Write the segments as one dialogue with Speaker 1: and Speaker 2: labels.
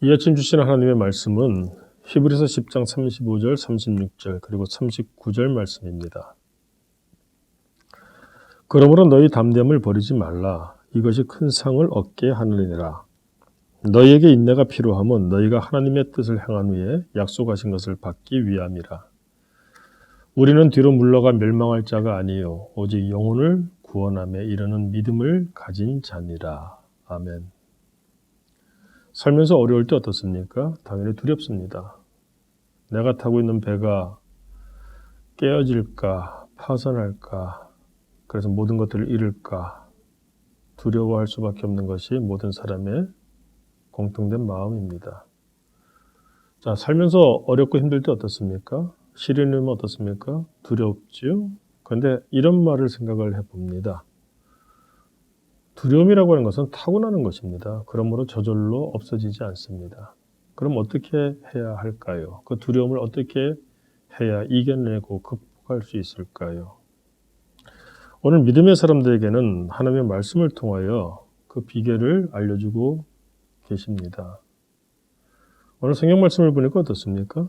Speaker 1: 이 아침 주신 하나님의 말씀은 히브리서 10장 35절, 36절 그리고 39절 말씀입니다. 그러므로 너희 담대함을 버리지 말라. 이것이 큰 상을 얻게 하느니라. 너희에게 인내가 필요함은 너희가 하나님의 뜻을 행한 후에 약속하신 것을 받기 위함이라. 우리는 뒤로 물러가 멸망할 자가 아니요 오직 영혼을 구원함에 이르는 믿음을 가진 자니라. 아멘. 살면서 어려울 때 어떻습니까? 당연히 두렵습니다. 내가 타고 있는 배가 깨어질까, 파손할까, 그래서 모든 것들을 잃을까 두려워할 수밖에 없는 것이 모든 사람의 공통된 마음입니다. 자, 살면서 어렵고 힘들 때 어떻습니까? 시련이 오면 어떻습니까? 두렵지요? 그런데 이런 말을 생각을 해봅니다. 두려움이라고 하는 것은 타고나는 것입니다. 그러므로 저절로 없어지지 않습니다. 그럼 어떻게 해야 할까요? 그 두려움을 어떻게 해야 이겨내고 극복할 수 있을까요? 오늘 믿음의 사람들에게는 하나님의 말씀을 통하여 그 비결을 알려주고 계십니다. 오늘 성경 말씀을 보니까 어떻습니까?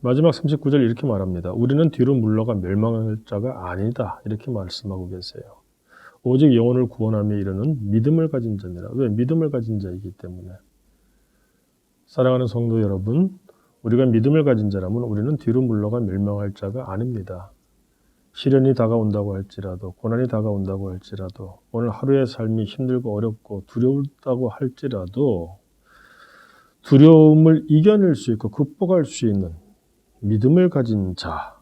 Speaker 1: 마지막 39절 이렇게 말합니다. 우리는 뒤로 물러가 멸망할 자가 아니다. 이렇게 말씀하고 계세요. 오직 영혼을 구원함에 이르는 믿음을 가진 자니라. 왜? 믿음을 가진 자이기 때문에. 사랑하는 성도 여러분, 우리가 믿음을 가진 자라면 우리는 뒤로 물러가 멸망할 자가 아닙니다. 시련이 다가온다고 할지라도, 고난이 다가온다고 할지라도, 오늘 하루의 삶이 힘들고 어렵고 두렵다고 할지라도 두려움을 이겨낼 수 있고 극복할 수 있는 믿음을 가진 자,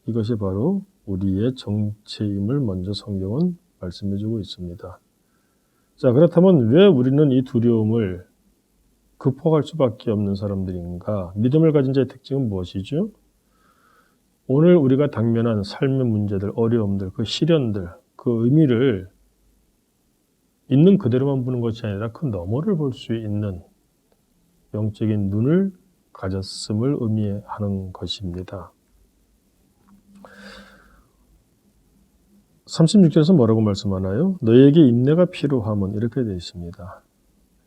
Speaker 1: 이것이 바로 우리의 정체임을 먼저 성경은 말씀해주고 있습니다. 자, 그렇다면 왜 우리는 이 두려움을 극복할 수밖에 없는 사람들인가? 믿음을 가진 자의 특징은 무엇이죠? 오늘 우리가 당면한 삶의 문제들, 어려움들, 그 시련들, 그 의미를 있는 그대로만 보는 것이 아니라 그 너머를 볼 수 있는 영적인 눈을 가졌음을 의미하는 것입니다. 36절에서 뭐라고 말씀하나요? 너희에게 인내가 필요함은 이렇게 되어 있습니다.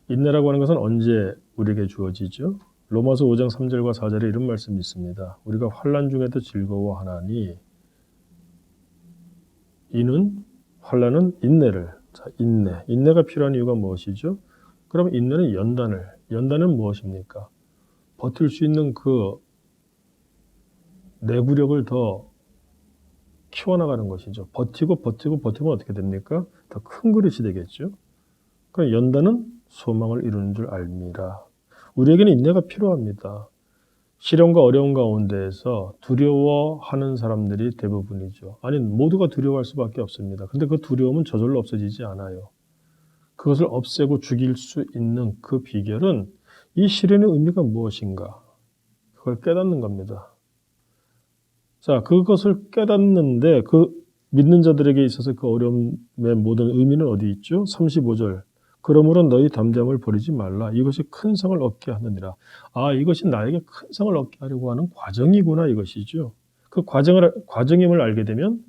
Speaker 1: 인내라고 하는 것은 언제 우리에게 주어지죠? 로마서 5장 3절과 4절에 이런 말씀이 있습니다. 우리가 환난 중에도 즐거워하나니 이는 환난은 인내를. 자, 인내가 필요한 이유가 무엇이죠? 그럼 인내는 연단은 무엇입니까? 버틸 수 있는 그 내구력을 더 키워나가는 것이죠. 버티고 어떻게 됩니까? 더 큰 그릇이 되겠죠. 그러니까 연단은 소망을 이루는 줄 알미라. 우리에게는 인내가 필요합니다. 시련과 어려움 가운데에서 두려워하는 사람들이 대부분이죠. 아니, 모두가 두려워할 수밖에 없습니다. 근데 그 두려움은 저절로 없어지지 않아요. 그것을 없애고 죽일 수 있는 그 비결은 이 시련의 의미가 무엇인가? 그걸 깨닫는 겁니다. 자, 그것을 깨닫는데 그 믿는 자들에게 있어서 그 어려움의 모든 의미는 어디 있죠? 35절. 그러므로 너희 담대함을 버리지 말라. 이것이 큰 상을 얻게 하느니라. 아, 이것이 나에게 큰 상을 얻게 하려고 하는 과정이구나 이것이죠. 그 과정임을 알게 되면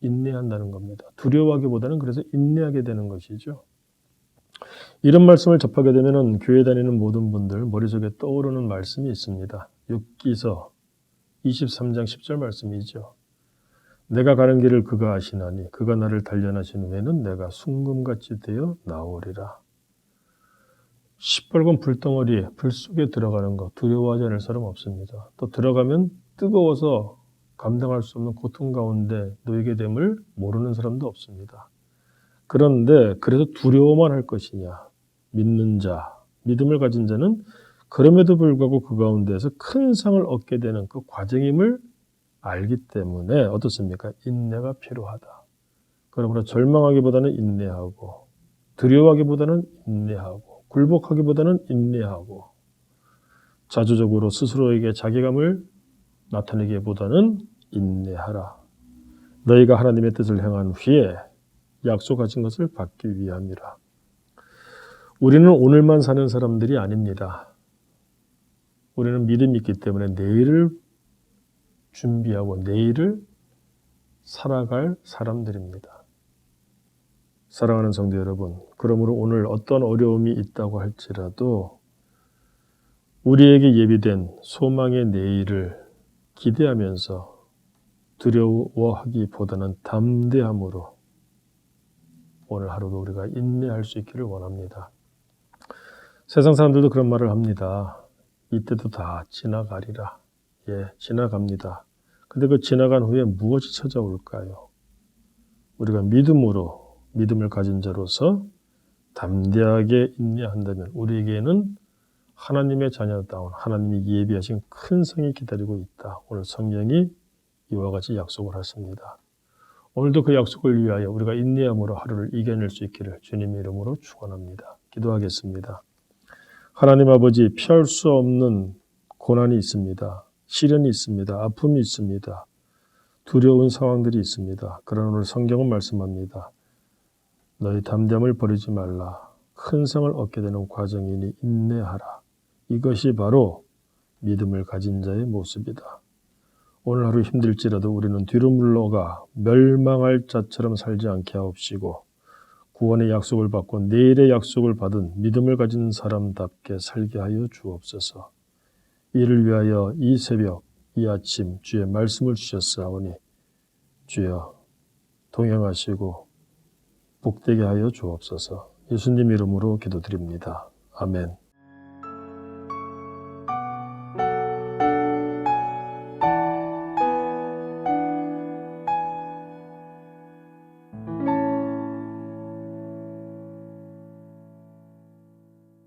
Speaker 1: 인내한다는 겁니다. 두려워하기보다는 그래서 인내하게 되는 것이죠. 이런 말씀을 접하게 되면 교회 다니는 모든 분들 머릿속에 떠오르는 말씀이 있습니다. 욥기서 23장 10절 말씀이죠. 내가 가는 길을 그가 아시나니 그가 나를 단련하신 후에는 내가 순금같이 되어 나오리라. 시뻘건 불덩어리, 불 속에 들어가는 것 두려워하지 않을 사람 없습니다. 또 들어가면 뜨거워서 감당할 수 없는 고통 가운데 놓이게 됨을 모르는 사람도 없습니다. 그런데 그래서 두려워만 할 것이냐? 믿는 자, 믿음을 가진 자는 그럼에도 불구하고 그 가운데에서 큰 상을 얻게 되는 그 과정임을 알기 때문에 어떻습니까? 인내가 필요하다. 그러므로 절망하기보다는 인내하고 두려워하기보다는 인내하고 굴복하기보다는 인내하고 자주적으로 스스로에게 자괴감을 나타내기보다는 인내하라. 너희가 하나님의 뜻을 행한 후에 약속하신 것을 받기 위함이라. 우리는 오늘만 사는 사람들이 아닙니다. 우리는 믿음이 있기 때문에 내일을 준비하고 내일을 살아갈 사람들입니다. 사랑하는 성도 여러분, 그러므로 오늘 어떤 어려움이 있다고 할지라도 우리에게 예비된 소망의 내일을 기대하면서 두려워하기보다는 담대함으로 오늘 하루도 우리가 인내할 수 있기를 원합니다. 세상 사람들도 그런 말을 합니다. 이때도 다 지나가리라. 예, 지나갑니다. 근데 그 지나간 후에 무엇이 찾아올까요? 우리가 믿음을 가진 자로서 담대하게 인내한다면 우리에게는 하나님의 자녀다운 하나님이 예비하신 큰 성이 기다리고 있다. 오늘 성령이 이와 같이 약속을 하십니다. 오늘도 그 약속을 위하여 우리가 인내함으로 하루를 이겨낼 수 있기를 주님의 이름으로 축원합니다. 기도하겠습니다. 하나님 아버지, 피할 수 없는 고난이 있습니다. 시련이 있습니다. 아픔이 있습니다. 두려운 상황들이 있습니다. 그러나 오늘 성경은 말씀합니다. 너희 담대함을 버리지 말라. 큰 성을 얻게 되는 과정이니 인내하라. 이것이 바로 믿음을 가진 자의 모습이다. 오늘 하루 힘들지라도 우리는 뒤로 물러가 멸망할 자처럼 살지 않게 하옵시고 구원의 약속을 받고 내일의 약속을 받은 믿음을 가진 사람답게 살게 하여 주옵소서. 이를 위하여 이 새벽, 이 아침 주의 말씀을 주셨사오니 주여 동행하시고 복되게 하여 주옵소서. 예수님 이름으로 기도드립니다. 아멘.